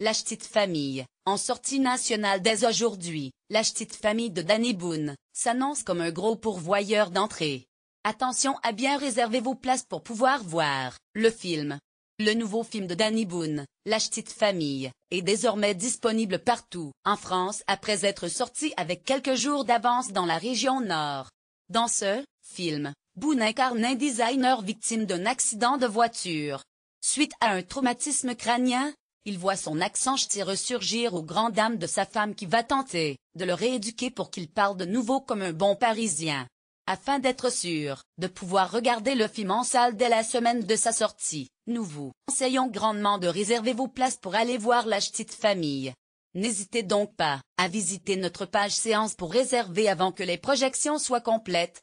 La Ch'tite Famille, en sortie nationale dès aujourd'hui, La Ch'tite Famille de Danny Boone, s'annonce comme un gros pourvoyeur d'entrées. Attention à bien réserver vos places pour pouvoir voir le film. Le nouveau film de Danny Boone, La Ch'tite Famille, est désormais disponible partout en France après être sorti avec quelques jours d'avance dans la région Nord. Dans ce film, Boone incarne un designer victime d'un accident de voiture. Suite à un traumatisme crânien, il voit son accent ch'ti ressurgir aux grandes dames de sa femme qui va tenter de le rééduquer pour qu'il parle de nouveau comme un bon Parisien. Afin d'être sûr de pouvoir regarder le film en salle dès la semaine de sa sortie, nous vous conseillons grandement de réserver vos places pour aller voir La Ch'tite Famille. N'hésitez donc pas à visiter notre page séance pour réserver avant que les projections soient complètes.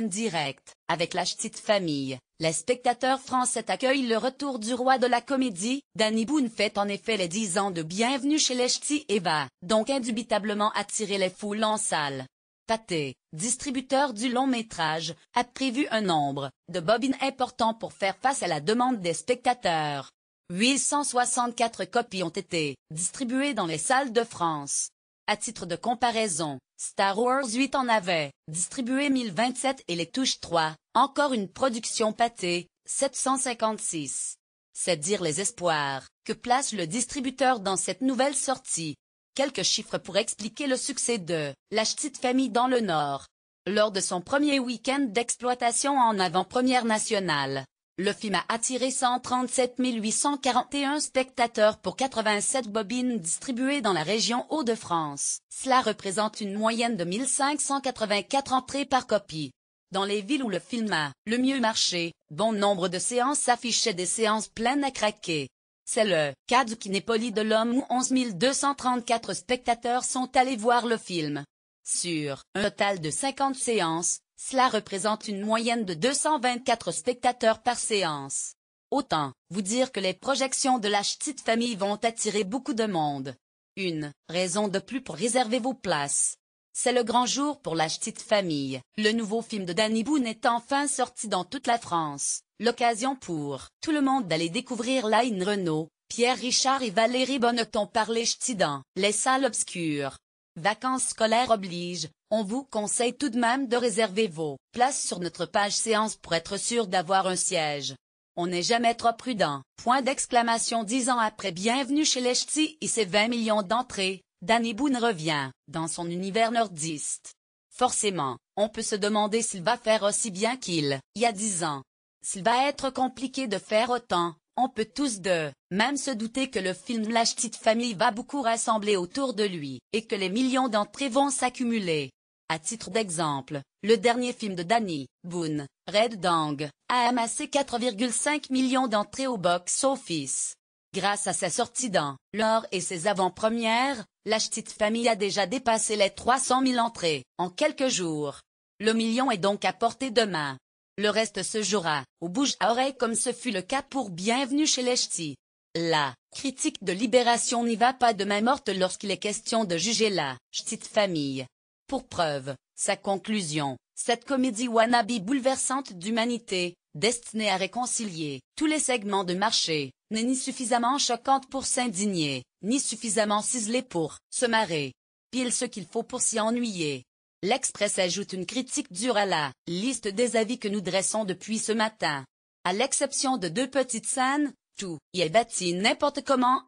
Direct, avec La Ch'tite Famille, les spectateurs français accueillent le retour du roi de la comédie. Danny Boone fête en effet les 10 ans de Bienvenue chez les Ch'tis et va donc indubitablement attirer les foules en salle. Pathé, distributeur du long métrage, a prévu un nombre de bobines important pour faire face à la demande des spectateurs. 864 copies ont été distribuées dans les salles de France. À titre de comparaison, Star Wars 8 en avait distribué 1027 et Les Touches 3, encore une production Pathé, 756. C'est dire les espoirs que place le distributeur dans cette nouvelle sortie. Quelques chiffres pour expliquer le succès de La Ch'tite Famille dans le Nord. Lors de son premier week-end d'exploitation en avant-première nationale, le film a attiré 137 841 spectateurs pour 87 bobines distribuées dans la région Hauts-de-France. Cela représente une moyenne de 1584 entrées par copie. Dans les villes où le film a le mieux marché, bon nombre de séances s'affichaient des séances pleines à craquer. C'est le cas du Kinépolis de l'Homme où 11 234 spectateurs sont allés voir le film. Sur un total de 50 séances, cela représente une moyenne de 224 spectateurs par séance. Autant vous dire que les projections de La Ch'tite Famille vont attirer beaucoup de monde. Une raison de plus pour réserver vos places. C'est le grand jour pour La Ch'tite Famille. Le nouveau film de Danny Boone est enfin sorti dans toute la France. L'occasion pour tout le monde d'aller découvrir Line Renaud, Pierre Richard et Valérie Bonneton par les ch'tis dans les salles obscures. Vacances scolaires oblige, on vous conseille tout de même de réserver vos places sur notre page séance pour être sûr d'avoir un siège. On n'est jamais trop prudent. Point d'exclamation 10 ans après Bienvenue chez les Ch'tis et ses 20 millions d'entrées, Danny Boone revient dans son univers nordiste. Forcément, on peut se demander s'il va faire aussi bien qu'il y a 10 ans. S'il va être compliqué de faire autant, on peut tous de même se douter que le film La Ch'tite Famille va beaucoup rassembler autour de lui, et que les millions d'entrées vont s'accumuler. À titre d'exemple, le dernier film de Danny Boone, Red Dog, a amassé 4,5 millions d'entrées au box-office. Grâce à sa sortie dans l'or et ses avant-premières, La Ch'tite Famille a déjà dépassé les 300 000 entrées en quelques jours. Le million est donc à portée de main. Le reste se jouera au bouche à oreille comme ce fut le cas pour Bienvenue chez les Ch'tis. La critique de Libération n'y va pas de main morte lorsqu'il est question de juger La Ch'tite Famille. Pour preuve, sa conclusion, cette comédie wannabe bouleversante d'humanité, destinée à réconcilier tous les segments de marché, n'est ni suffisamment choquante pour s'indigner, ni suffisamment ciselée pour se marrer. Pile ce qu'il faut pour s'y ennuyer. L'Express ajoute une critique dure à la liste des avis que nous dressons depuis ce matin. À l'exception de 2 petites scènes, tout y est bâti n'importe comment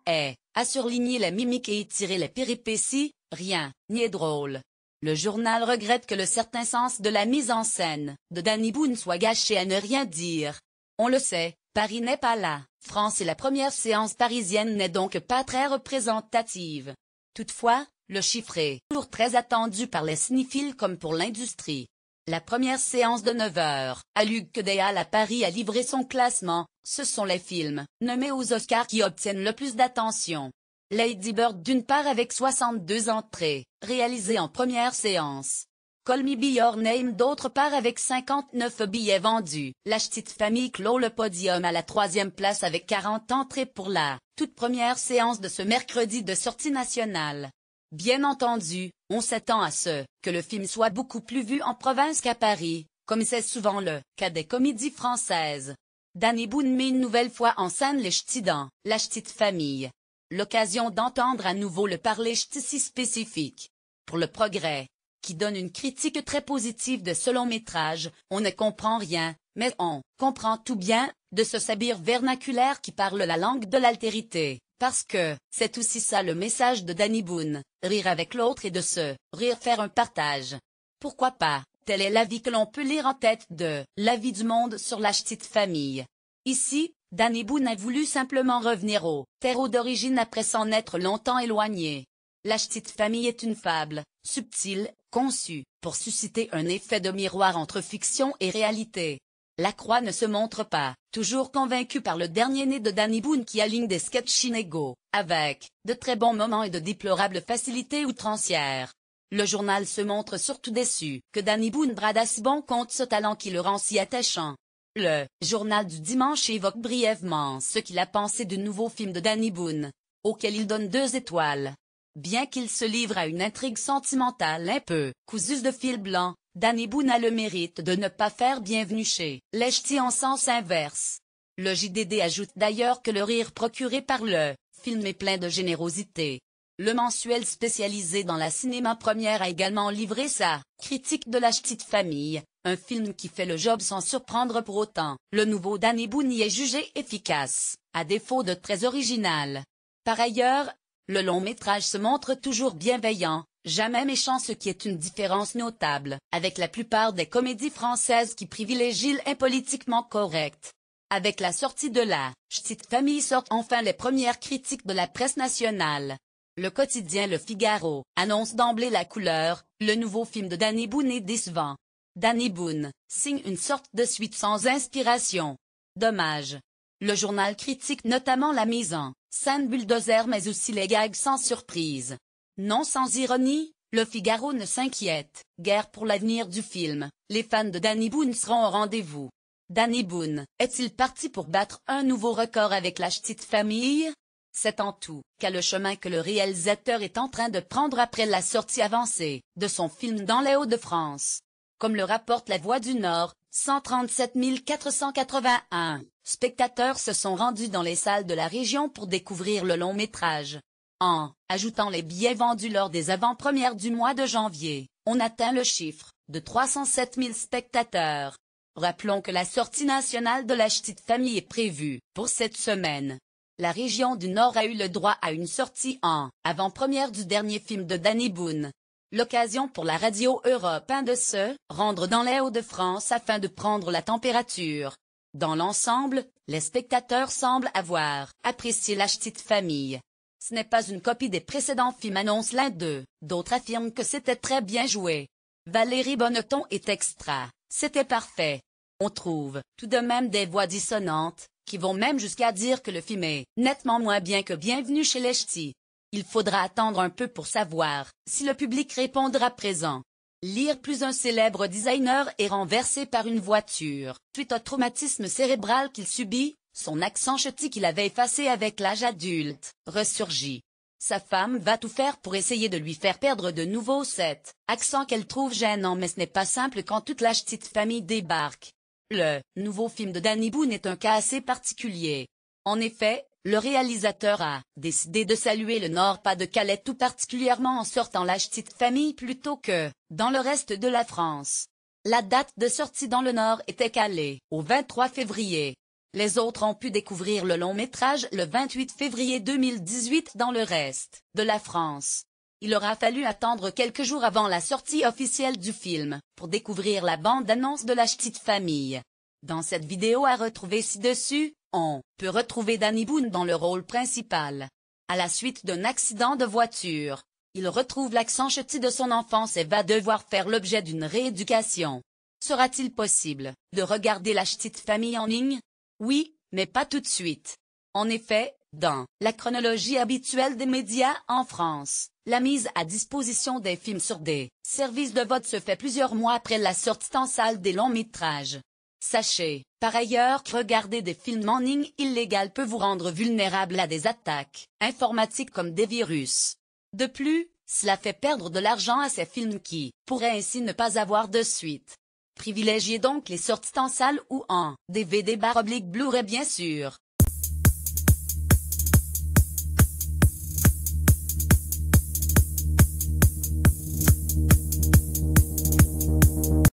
à surligner la mimique et étirer les péripéties, rien n'y est drôle. Le journal regrette que le certain sens de la mise en scène de Danny Boone soit gâché à ne rien dire. On le sait, Paris n'est pas là. France et la première séance parisienne n'est donc pas très représentative. Toutefois, le chiffre est toujours très attendu par les cinéphiles comme pour l'industrie. La première séance de 9 heures, à Luc des Halles à Paris a livré son classement. Ce sont les films nommés aux Oscars qui obtiennent le plus d'attention. Lady Bird d'une part avec 62 entrées, réalisées en première séance. Call Me By Your Name d'autre part avec 59 billets vendus. La Ch'tite Famille clôt le podium à la 3e place avec 40 entrées pour la toute première séance de ce mercredi de sortie nationale. Bien entendu, on s'attend à ce que le film soit beaucoup plus vu en province qu'à Paris, comme c'est souvent le cas des comédies françaises. Danny Boone met une nouvelle fois en scène les ch'tis dans La Ch'tite Famille. l'occasion d'entendre à nouveau le parler ch'ti si spécifique. Pour le Progrès, qui donne une critique très positive de ce long-métrage, on ne comprend rien, mais on comprend tout bien, de ce sabir vernaculaire qui parle la langue de l'altérité, parce que, c'est aussi ça le message de Danny Boone, rire avec l'autre et de se rire faire un partage. Pourquoi pas, tel est l'avis que l'on peut lire en tête de « La vie du monde sur la ch'tite famille ». Ici, Danny Boone a voulu simplement revenir au terreau d'origine après s'en être longtemps éloigné. La ch'tite famille est une fable, subtile, conçue, pour susciter un effet de miroir entre fiction et réalité. Lacroix ne se montre pas, toujours convaincu par le dernier né de Danny Boone qui aligne des sketchs inégaux, avec de très bons moments et de déplorables facilités outrancières. Le journal se montre surtout déçu que Danny Boone brade à si bon compte ce talent qui le rend si attachant. Le journal du dimanche évoque brièvement ce qu'il a pensé du nouveau film de Danny Boone, auquel il donne 2 étoiles. Bien qu'il se livre à une intrigue sentimentale un peu cousue de fil blanc, Danny Boone a le mérite de ne pas faire bienvenue chez les ch'tis en sens inverse. Le JDD ajoute d'ailleurs que le rire procuré par le film est plein de générosité. Le mensuel spécialisé dans la cinéma première a également livré sa critique de la ch'tite famille, un film qui fait le job sans surprendre pour autant. Le nouveau Danny Boone y est jugé efficace, à défaut de très original. Par ailleurs, le long-métrage se montre toujours bienveillant, jamais méchant, ce qui est une différence notable avec la plupart des comédies françaises qui privilégient l'impolitiquement correct. Avec la sortie de la ch'tite famille sortent enfin les premières critiques de la presse nationale. Le quotidien Le Figaro annonce d'emblée la couleur, le nouveau film de Danny Boone est décevant. Danny Boone signe une sorte de suite sans inspiration. Dommage. Le journal critique notamment la mise en scène bulldozer mais aussi les gags sans surprise. Non sans ironie, Le Figaro ne s'inquiète guère pour l'avenir du film, les fans de Danny Boone seront au rendez-vous. Danny Boone est-il parti pour battre un nouveau record avec la ch'tite famille? C'est en tout cas le chemin que le réalisateur est en train de prendre après la sortie avancée de son film dans les Hauts-de-France. Comme le rapporte La Voix du Nord, 137 481 spectateurs se sont rendus dans les salles de la région pour découvrir le long-métrage. En ajoutant les billets vendus lors des avant-premières du mois de janvier, on atteint le chiffre de 307 000 spectateurs. Rappelons que la sortie nationale de la ch'tite famille est prévue pour cette semaine. La région du Nord a eu le droit à une sortie en avant-première du dernier film de Danny Boone. L'occasion pour la radio Europe 1 de se rendre dans les Hauts-de-France afin de prendre la température. Dans l'ensemble, les spectateurs semblent avoir apprécié la ch'tite famille. Ce n'est pas une copie des précédents films, annonce l'un d'eux, d'autres affirment que c'était très bien joué. Valérie Bonneton est extra, c'était parfait. On trouve tout de même des voix dissonantes, qui vont même jusqu'à dire que le film est nettement moins bien que Bienvenue chez les ch'tis. Il faudra attendre un peu pour savoir si le public répondra présent. Lire plus un célèbre designer est renversé par une voiture. Suite au traumatisme cérébral qu'il subit, son accent ch'ti qu'il avait effacé avec l'âge adulte ressurgit. Sa femme va tout faire pour essayer de lui faire perdre de nouveau cet accent qu'elle trouve gênant, mais ce n'est pas simple quand toute la ch'tite famille débarque. Le nouveau film de Danny Boone est un cas assez particulier. En effet, le réalisateur a décidé de saluer le Nord-Pas-de-Calais tout particulièrement en sortant la ch'tite famille plutôt que dans le reste de la France. La date de sortie dans le Nord était calée au 23 février. Les autres ont pu découvrir le long-métrage le 28 février 2018 dans le reste de la France. Il aura fallu attendre quelques jours avant la sortie officielle du film pour découvrir la bande-annonce de la ch'tite famille. Dans cette vidéo à retrouver ci-dessus, on peut retrouver Danny Boone dans le rôle principal. À la suite d'un accident de voiture, il retrouve l'accent ch'ti de son enfance et va devoir faire l'objet d'une rééducation. Sera-t-il possible de regarder la ch'tite famille en ligne? Oui, mais pas tout de suite. En effet, dans la chronologie habituelle des médias en France, la mise à disposition des films sur des services de vote se fait plusieurs mois après la sortie en salle des longs métrages. Sachez, par ailleurs, que regarder des films en ligne illégal peut vous rendre vulnérable à des attaques informatiques comme des virus. De plus, cela fait perdre de l'argent à ces films qui pourraient ainsi ne pas avoir de suite. Privilégiez donc les sorties en salle ou en DVD/Blu-ray bien sûr.